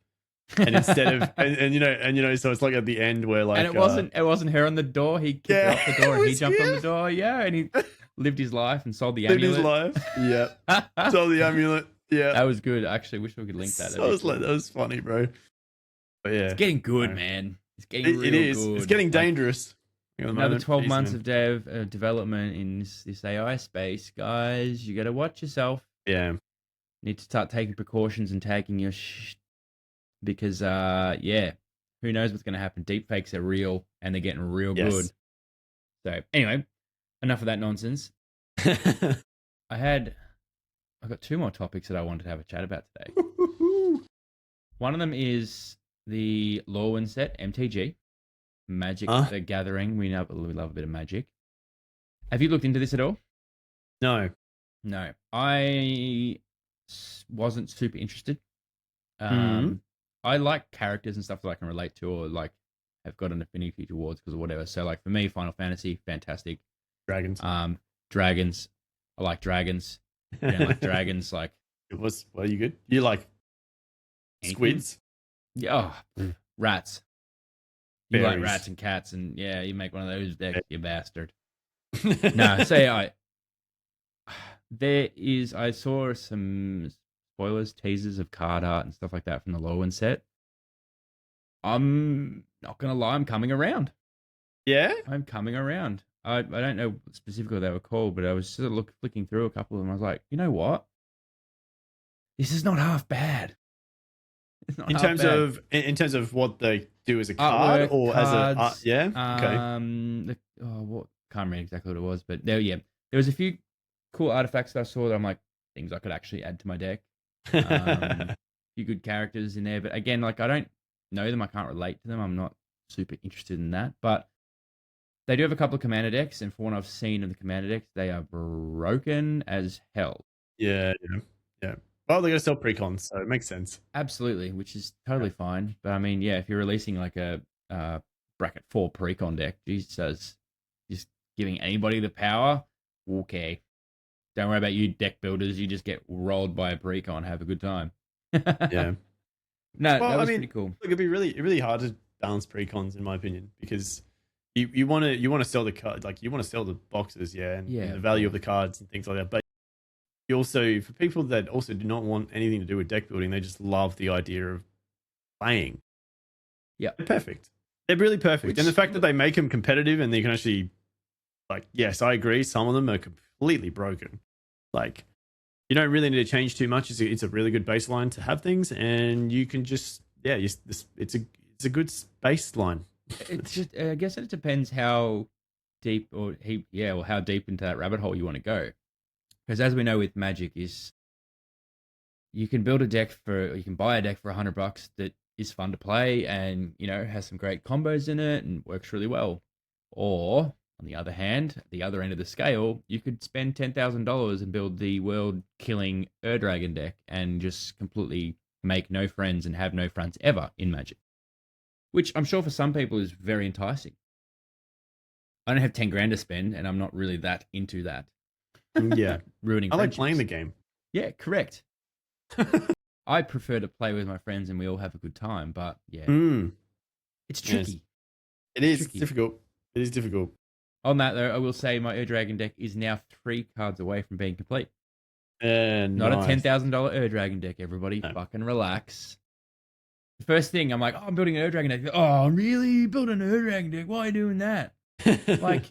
and instead of and so it's like at the end where like and it wasn't her on the door. He kicked her off the door and he jumped on the door. Yeah, and he lived his life and sold the amulet. Lived his life. Yeah, sold the amulet. Yeah, that was good. I actually wish we could link that. That was funny, bro. But yeah, it's getting good, man. It's getting real good. It's getting dangerous. Another 12 months of development in this AI space, guys. You got to watch yourself. Yeah. Need to start taking precautions and tagging your because, who knows what's going to happen. Deepfakes are real and they're getting real good. So, anyway, enough of that nonsense. I've got two more topics that I wanted to have a chat about today. One of them is the Lorwyn set, MTG. Magic the Gathering. We love a bit of Magic. Have you looked into this at all? No. I wasn't super interested. I like characters and stuff that I can relate to or like have got an affinity towards because of whatever. So like for me, Final Fantasy, fantastic. Dragons. Dragons. I like dragons. I don't like dragons. Like, are you good? You like squids? Yeah. Rats. You like rats and cats, and yeah, you make one of those decks, you bastard. No, I saw some spoilers, teasers of card art and stuff like that from the Lorwyn set. I'm not gonna lie, I'm coming around. Yeah, I'm coming around. I don't know specifically what they were called, but I was sort of flicking through a couple of them. I was like, you know what? This is not half bad. In terms of what they do as a card or cards, as a okay. Can't remember exactly what it was, but there was a few cool artifacts that I saw that I'm like things I could actually add to my deck. A few good characters in there, but again, like I don't know them, I can't relate to them. I'm not super interested in that, but they do have a couple of commander decks, and for what I've seen of the commander decks, they are broken as hell. Yeah. Well, they're going to sell precons, so it makes sense. Absolutely, which is totally fine. But I mean, yeah, if you're releasing like a bracket 4 precon deck, Jesus, just giving anybody the power, okay. Don't worry about you deck builders. You just get rolled by a precon. Have a good time. Yeah. No, that was pretty cool. Look, it'd be really hard to balance precons, in my opinion, because you want to sell the card, like you want to sell the boxes, and the value of the cards and things like that, but. You also, for people that also do not want anything to do with deck building, they just love the idea of playing. Yeah. They're perfect. They're really perfect. And the fact that they make them competitive and they can actually, like, yes, I agree, some of them are completely broken. Like, you don't really need to change too much. It's a really good baseline to have things, and you can just, it's a good baseline. It's just, I guess it depends how deep how deep into that rabbit hole you want to go. Because as we know with Magic is, you can build a deck you can buy a deck for $100 that is fun to play and, has some great combos in it and works really well. Or, on the other hand, at the other end of the scale, you could spend $10,000 and build the world-killing Dragon deck and just completely make no friends and have no friends ever in Magic. Which I'm sure for some people is very enticing. I don't have 10 grand to spend and I'm not really that into that. Yeah. Ruining I like friendships. playing the game. Yeah, correct. I prefer to play with my friends and we all have a good time, but yeah. It's tricky. Yes. It is difficult. It is difficult. On that though, I will say my Dragon deck is now 3 cards away from being complete. Not a $10,000 Dragon deck, everybody. No. Fucking relax. The first thing, I'm like, I'm building an Dragon deck. Oh, really? Building an Dragon deck? Why are you doing that? Like,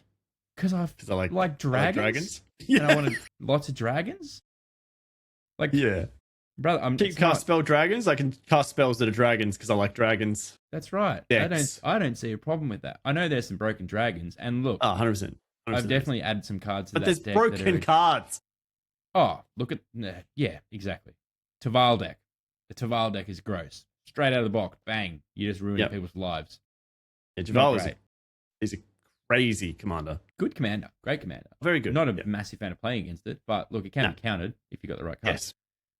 because I like dragons. Yeah. And I wanted lots of dragons. Like, yeah. Brother, cast spell dragons. I can cast spells that are dragons because I like dragons. That's right. I don't see a problem with that. I know there's some broken dragons, and look, 100%. I've definitely added some cards to that deck. But there's broken cards. Oh, look at exactly. Taval deck. The Taval deck is gross. Straight out of the box, bang! You're just ruining people's lives. Yeah, Taval is a crazy commander. Good commander, great commander. Very good. Not a massive fan of playing against it, but look, it can be countered if you got the right cards. Yes.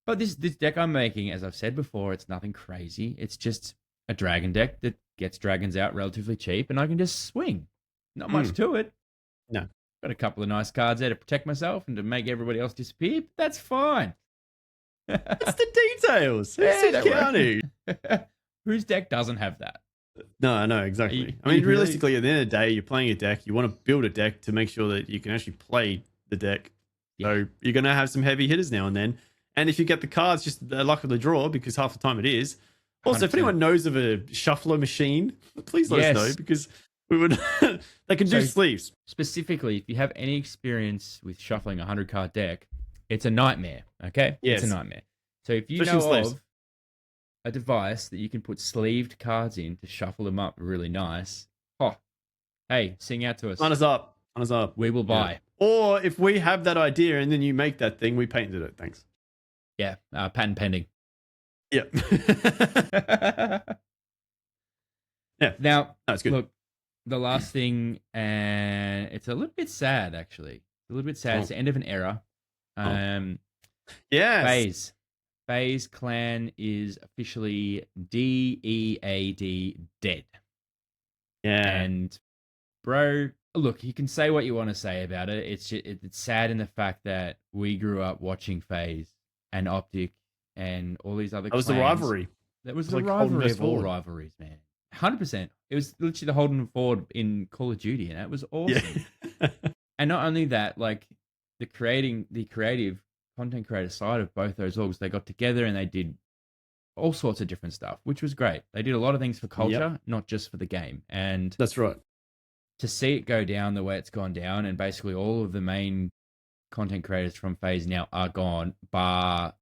But this deck I'm making, as I've said before, it's nothing crazy. It's just a dragon deck that gets dragons out relatively cheap, and I can just swing. Not much to it. No. Got a couple of nice cards there to protect myself and to make everybody else disappear. But that's fine. It's the details. Who's counting? Whose deck doesn't have that? No, exactly. I mean, realistically, at the end of the day, you're playing a deck. You want to build a deck to make sure that you can actually play the deck. Yeah. So you're going to have some heavy hitters now and then. And if you get the cards, just the luck of the draw, because half the time it is. Also, 100%. If anyone knows of a shuffler machine, please let us know, because we would. They can do sleeves. Specifically, if you have any experience with shuffling a 100-card deck, it's a nightmare. Okay, yes. It's a nightmare. So if you know of a device that you can put sleeved cards in to shuffle them up really nice, hey, sing out to us. Sign us up. We will buy. Yeah. Or if we have that idea and then you make that thing, we patented it. Thanks. Yeah, patent pending. Yep. Yeah. Now, that's good. Look, the last thing, and it's a little bit sad, actually. A little bit sad. It's the end of an era. Yes. FaZe Clan is officially DEAD dead. Yeah. And, bro, look, you can say what you want to say about it. It's sad in the fact that we grew up watching FaZe and Optic and all these other clans. That was the rivalry. That was the rivalry of all rivalries, man. 100%. It was literally the holding forward in Call of Duty, and that was awesome. Yeah. And not only that, like the creative content creator side of both those orgs, they got together and they did all sorts of different stuff, which was great. They did a lot of things for culture, not just for the game. And that's right. To see it go down the way it's gone down, and basically all of the main content creators from FaZe now are gone, bar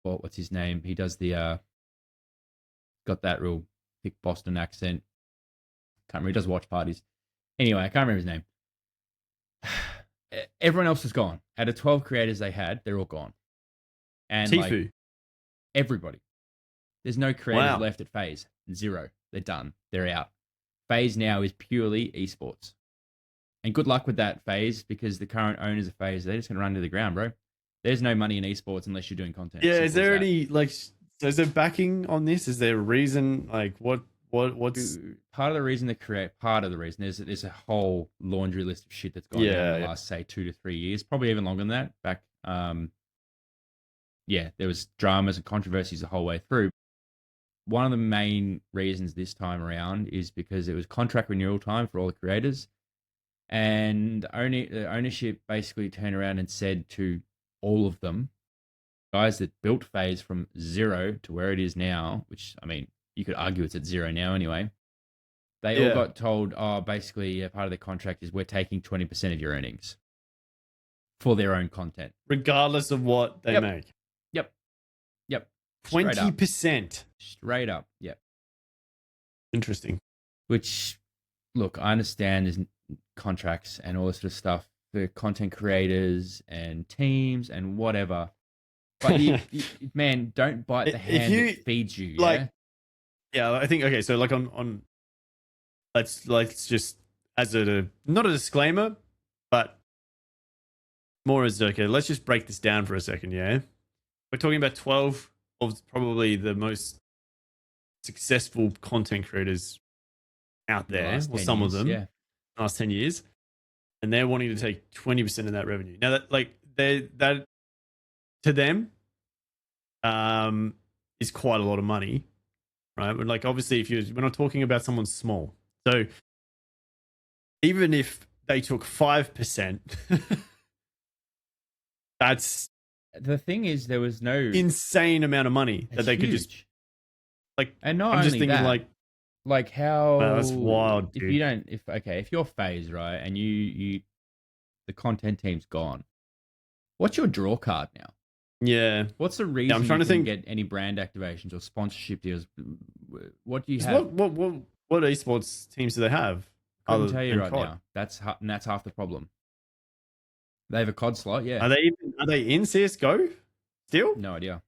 what's his name? He does the got that real thick Boston accent. Can't remember. He does watch parties. Anyway, I can't remember his name. Everyone else is gone. Out of 12 creators they had, they're all gone. And Tifu. Like, everybody. There's no creators left at FaZe. Zero. They're done. They're out. FaZe now is purely esports. And good luck with that, FaZe, because the current owners of FaZe, they're just going to run to the ground, bro. There's no money in esports unless you're doing content. Yeah, is there any, like, so is there backing on this? Is there a reason? Like, what's part of the reason there's a whole laundry list of shit that's gone down in the last, say, 2 to 3 years, probably even longer than that. Back, there was dramas and controversies the whole way through. One of the main reasons this time around is because it was contract renewal time for all the creators, and the ownership basically turned around and said to all of them, guys that built FaZe from zero to where it is now, which, I mean, you could argue it's at zero now anyway. They all got told, basically, part of the contract is we're taking 20% of your earnings for their own content. Regardless of what they make. Yep. 20%. Straight up. Yep. Interesting. Which, look, I understand there's contracts and all this sort of stuff for content creators and teams and whatever. But man, don't bite the hand that feeds you. Yeah, I think, okay, so like on let's just, as not a disclaimer, but more as, okay, let's just break this down for a second, yeah? We're talking about 12 of probably the most successful content creators out there, or some of them, last 10 years, and they're wanting to take 20% of that revenue. Now, that to them is quite a lot of money, right? But like, obviously, we're not talking about someone small. So even if they took 5%, that's, the thing is, there was no insane amount of money that they could just, like, and not I'm just thinking that, like how that's wild. Dude. If you're FaZe, right, and you the content team's gone, what's your draw card now? Yeah. What's the reason I'm trying to get any brand activations or sponsorship deals? What do you have? What esports teams do they have? I couldn't tell you right now. That's half the problem. They have a COD slot, yeah. Are they in CS:GO still? No idea.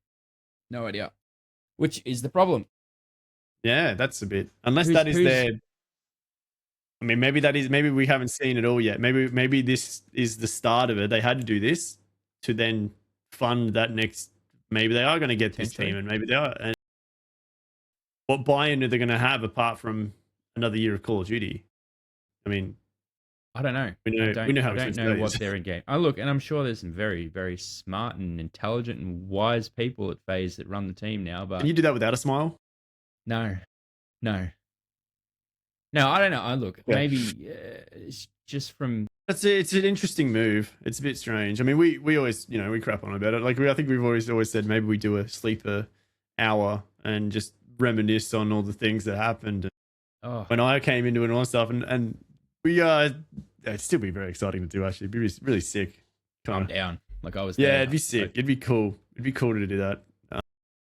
Which is the problem. Yeah, that's a bit. Unless that is their. I mean, maybe we haven't seen it all yet. Maybe this is the start of it. They had to do this to then fund that next. Maybe they are going to get this team, and maybe they are. And what buy-in are they going to have apart from another year of Call of Duty? I mean, I don't know. We know how I don't know what they're in game. I look, and I'm sure there's some very, very smart and intelligent and wise people at FaZe that run the team now. But can you do that without a smile? No, no, I don't know. I look, maybe it's just from. It's an interesting move. It's a bit strange. I mean, we always, we crap on about it. Like I think we've always said maybe we do a sleeper hour and just reminisce on all the things that happened when I came into it and all that stuff. And we it'd still be very exciting to do. Actually, it'd be really sick. I'm down. Like I was. Yeah, there. it'd be sick. It'd be cool. It'd be cool to do that.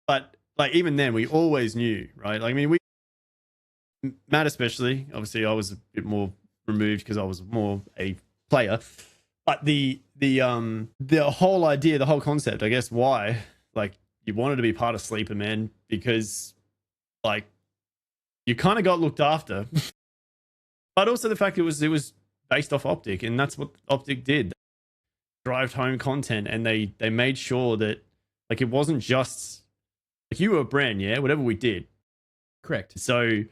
But like even then, we always knew, right? Like I mean, Matt especially. Obviously, I was a bit more removed because I was more a player. But the whole idea, the whole concept, I guess, why like you wanted to be part of Sleeper, man, because like you kind of got looked after, but also the fact it was based off Optic, and that's what Optic did. They drove home content, and they made sure that like it wasn't just like you were a brand, yeah, whatever we did, correct. So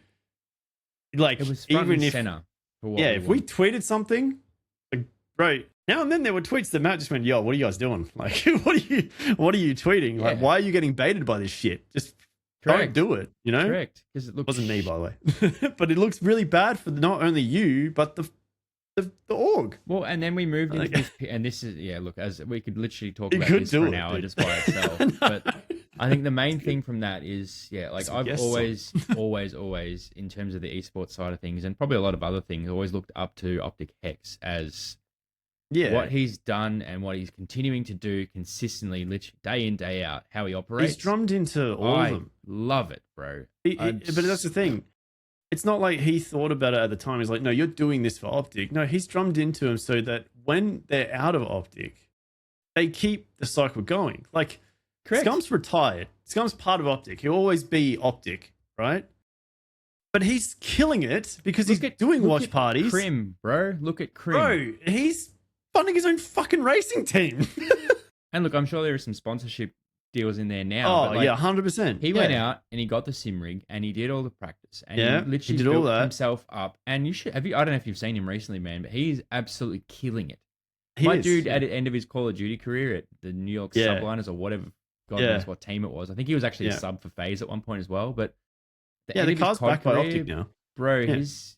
like it was front even and if center if we tweeted something, like, bro, now and then there were tweets that Matt just went, yo, what are you guys doing? Like, what are you tweeting? Like, why are you getting baited by this shit? Just don't do it, Correct. Because it wasn't me, by the way. But it looks really bad for not only you, but the org. Well, and then we moved into this, and this is, look, as we could literally talk about this for an hour just by itself. But I think the main thing from that is, like I've always, in terms of the esports side of things, and probably a lot of other things, always looked up to Optic Hex as what he's done and what he's continuing to do consistently, literally day in, day out, how he operates. He's drummed into all of them. Love it, bro. But that's the thing. It's not like he thought about it at the time. He's like, no, you're doing this for Optic. No, he's drummed into him so that when they're out of Optic, they keep the cycle going. Like, Scum's retired. Scum's part of Optic. He'll always be Optic, right? But he's killing it because he's doing watch parties. Crim, bro. Look at Crim. Bro, he's funding his own fucking racing team. And look, I'm sure there are some sponsorship deals in there now. Oh, yeah, 100%. He went out and he got the sim rig and he did all the practice. And he literally did built all that himself up. And you should I don't know if you've seen him recently, man, but he's absolutely killing it. My dude at the end of his Call of Duty career at the New York Subliners or whatever, God knows what team it was. I think he was actually a sub for FaZe at one point as well. But the car's back by Optic now. Bro, his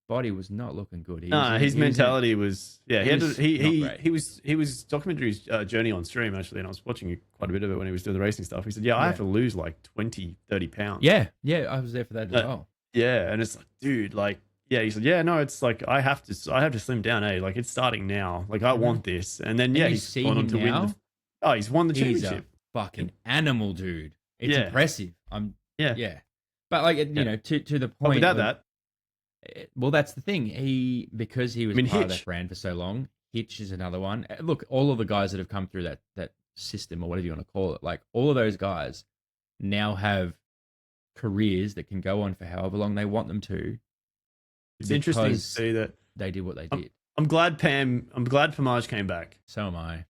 body was not looking good. His mentality was he was documenting his journey on stream actually, and I was watching quite a bit of it when he was doing the racing stuff. He said, I have to lose like 20, 30 pounds. Yeah, I was there for that as well. Yeah, and it's like, dude, like, he said, no, it's like I have to slim down, like it's starting now. Like I want this. And then he's gone on to win he's won the championship. He's a fucking animal, dude. It's impressive. But like to the point. Well, without that. Well, that's the thing. Because he was part of that brand for so long. Hitch is another one. Look, all of the guys that have come through that system or whatever you want to call it, like all of those guys now have careers that can go on for however long they want them to. It's interesting to see that they did what they did. I'm glad Pamaj came back. So am I.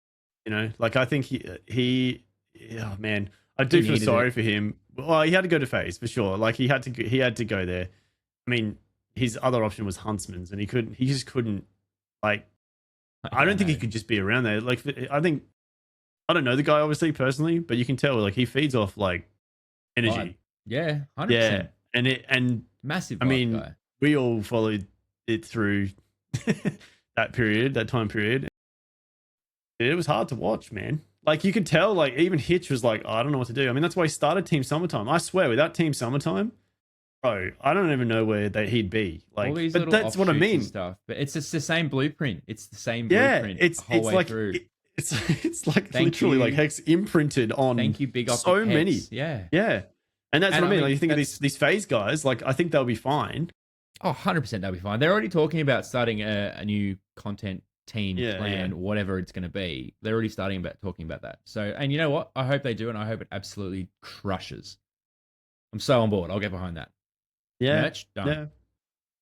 Like I think he oh man, I do feel sorry for him. Well, he had to go to FaZe for sure. Like he had to go there. I mean, his other option was Huntsman's, and he just couldn't. Like, I don't think he could just be around there. Like, I don't know the guy obviously personally, but you can tell like he feeds off like energy. Yeah, 100%. Yeah, and massive. I mean, guy. We all followed it through that time period. It was hard to watch, man. Like you could tell, like even Hitch was like, I don't know what to do. I mean, that's why he started Team Summertime. I swear, without Team Summertime, bro, I don't even know where he'd be. Like, but that's what I mean. Stuff, but it's just the same blueprint. It's the same blueprint. It's like through. It's like literally like Hex imprinted on. Thank you, big so Hex. many. Yeah. And that's what I mean. Like you think of these FaZe guys, like I think they'll be fine. Oh, 100% they'll be fine. They're already talking about starting a new content team plan, whatever it's going to be. They're already talking about that. So, and you know what? I hope they do, and I hope it absolutely crushes. I'm so on board. I'll get behind that. Yeah. Merch, done.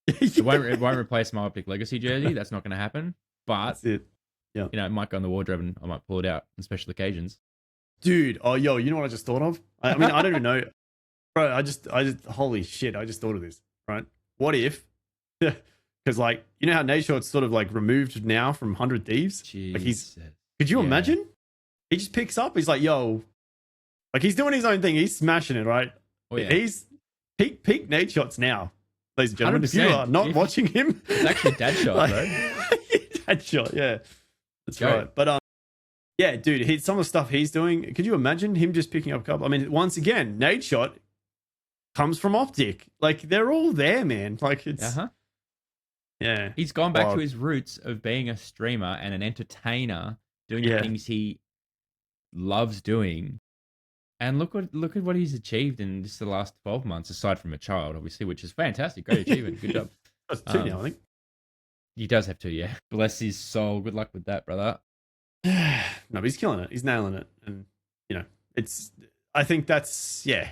Yeah. It won't replace my Optic Legacy jersey. That's not going to happen. But that's it. Yeah. It might go in the wardrobe, and I might pull it out on special occasions. Dude, you know what I just thought of? I mean, I don't even know. Bro, I just holy shit, I just thought of this, right? What if, because Because like, you know how Nate Short's sort of like removed now from 100 Thieves? Jeez. Like could you imagine? He just picks up. He's like, yo, like he's doing his own thing. He's smashing it, right? Oh, yeah. He's peak Nate Shots now, ladies and gentlemen. 100%. If you are not watching him, it's actually dad shot, like, bro. Dad shot, yeah, that's right. But yeah, dude, some of the stuff he's doing. Could you imagine him just picking up a couple? I mean, once again, Nate Shot comes from Optic. Like they're all there, man. Like it's yeah. He's gone back to his roots of being a streamer and an entertainer, doing the things he loves doing. And look at what he's achieved in just the last 12 months, aside from a child, obviously, which is fantastic. Great achievement. Good job. That's 2 now, I think. He does have 2, yeah. Bless his soul. Good luck with that, brother. No, but he's killing it. He's nailing it. And, you know, I think that's, yeah.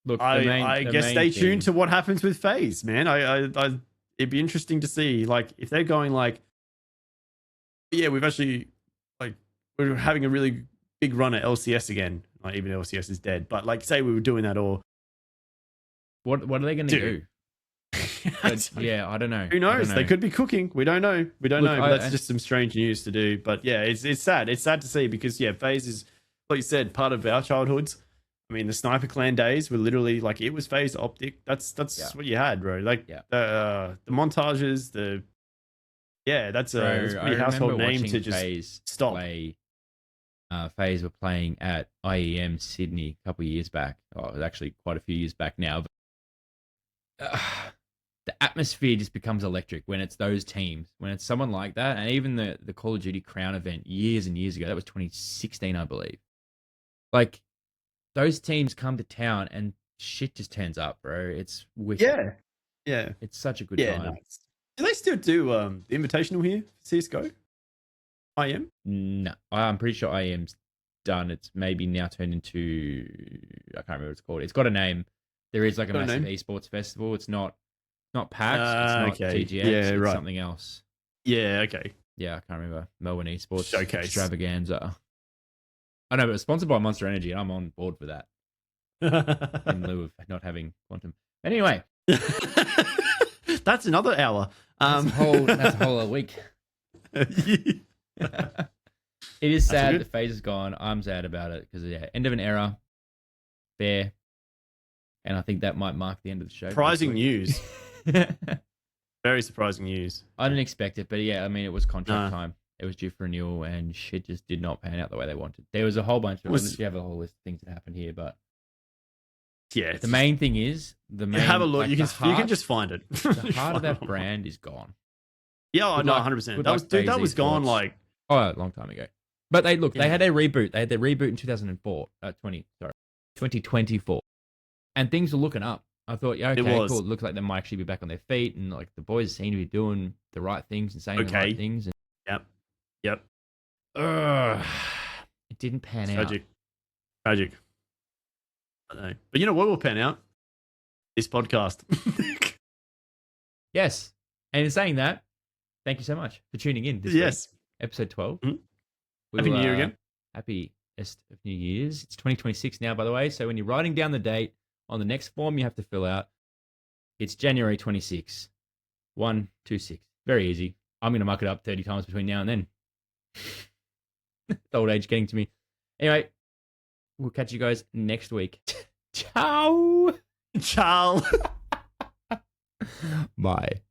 Look, I guess stay tuned to what happens with FaZe, man. It'd be interesting to see, like, if they're going like, yeah, we've actually, like, we're having a really big run at LCS again. Like, even LCS is dead, but like, say we were doing that, or what are they going to do? Yeah, I don't know. Who knows? They could be cooking. We don't know. But that's just some strange news to do. But yeah, it's sad. It's sad to see because yeah, FaZe is, like you said, part of our childhoods. I mean, the Sniper Clan days were literally like, it was FaZe Optic. That's what you had, bro. Like the montages, that's a pretty household name to just FaZe stop. FaZe were playing at IEM Sydney a couple of years back. Oh, it was actually quite a few years back now. But, the atmosphere just becomes electric when it's those teams, when it's someone like that. And even the Call of Duty Crown event years and years ago, that was 2016, I believe. Like, those teams come to town and shit just turns up, bro. It's wicked. Yeah. It's such a good time. Nice. Do they still do the Invitational here for CSGO? IM? No, I'm pretty sure IM's done. It's maybe now turned into, I can't remember what it's called. It's got a name. There is like a massive esports festival. It's not PAX. It's not TGX. It's something else. Yeah, okay. Yeah, I can't remember. Melbourne Esports Showcase Extravaganza. I know, but it's sponsored by Monster Energy, and I'm on board for that. In lieu of not having Quantum. Anyway. That's another hour. That's a whole week. It is sad that FaZe is gone. I'm sad about it because end of an era. Fair. And I think that might mark the end of the show. Surprising news. Very surprising news. I didn't expect it, but yeah, I mean, it was contract time. It was due for renewal, and shit just did not pan out the way they wanted. There was a whole bunch of you have a whole list of things that happened here, but yeah, the main thing is have a look. Like you can just find it. The heart of that brand is gone. Yeah, no, 100%. That was gone like a long time ago. But they had their reboot. They had their reboot in 2024, and things were looking up. I thought, yeah, okay, cool. It looks like they might actually be back on their feet, and like the boys seem to be doing the right things and saying the right things. And, Yep. It didn't pan out. Tragic. I know. But you know what will pan out? This podcast. Yes. And in saying that, thank you so much for tuning in this week. Episode 12. Mm-hmm. Happy New Year again. Happiest of New Year's. It's 2026 now, by the way. So when you're writing down the date on the next form you have to fill out, it's January 26. 126. Very easy. I'm going to muck it up 30 times between now and then. The old age getting to me. Anyway, we'll catch you guys next week. Ciao. Ciao. Bye.